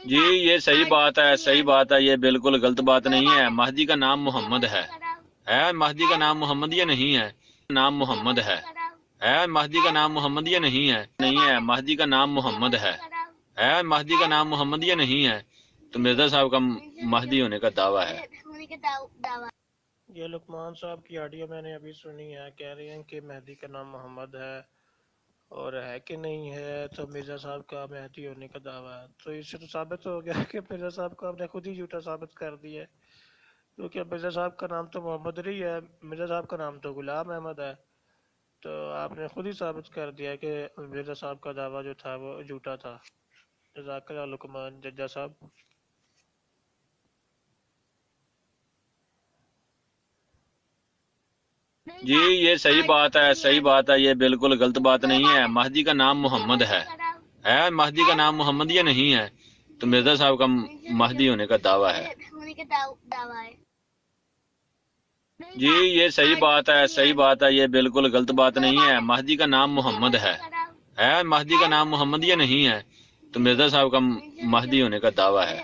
جی یہ صحیح بات ہے، یہ بالکل غلط بات نہیں ہے۔ مہدی کا نام محمد ہے مہدی کا نام محمد یہ نہیں ہے، نام محمد ہے مہدی کا نام محمد یہ نہیں ہے مہدی کا نام محمد ہے مہدی کا نام محمد یہ نہیں ہے، تو مرزا صاحب کا مہدی ہونے کا دعویٰ ہے۔ یہ لقمان صاحب کی آڈیو میں نے ابھی سنی ہے، کہہ رہے ہیں کہ مہدی کا نام محمد ہے، اور ہے کہ نہیں ہے تو مرزا صاحب کا مہدی ہونے کا دعویٰ ہے۔ تو اس سے تو ثابت ہو گیا کہ مرزا صاحب کو آپ نے خود ہی جھوٹا ثابت کر دیا ہے، کیونکہ مرزا صاحب کا نام تو محمد نہیں ہے، مرزا صاحب کا نام تو غلام احمد ہے۔ تو آپ نے خود ہی ثابت کر دیا کہ مرزا صاحب کا دعویٰ جو تھا وہ جھوٹا تھا۔ جزاک اللہ لقمان ججا صاحب۔ جی یہ صحیح بات ہے، یہ بالکل غلط بات نہیں ہے۔ مہدی کا نام محمد ہے مہدی کا نام محمد یہ نہیں ہے، تو مرزا صاحب کا مہدی ہونے کا دعویٰ ہے۔ جی یہ صحیح بات ہے، یہ بالکل غلط بات نہیں ہے۔ مہدی کا نام محمد ہے مہدی کا نام محمد یہ نہیں ہے، تو مرزا صاحب کا مہدی ہونے کا دعویٰ ہے۔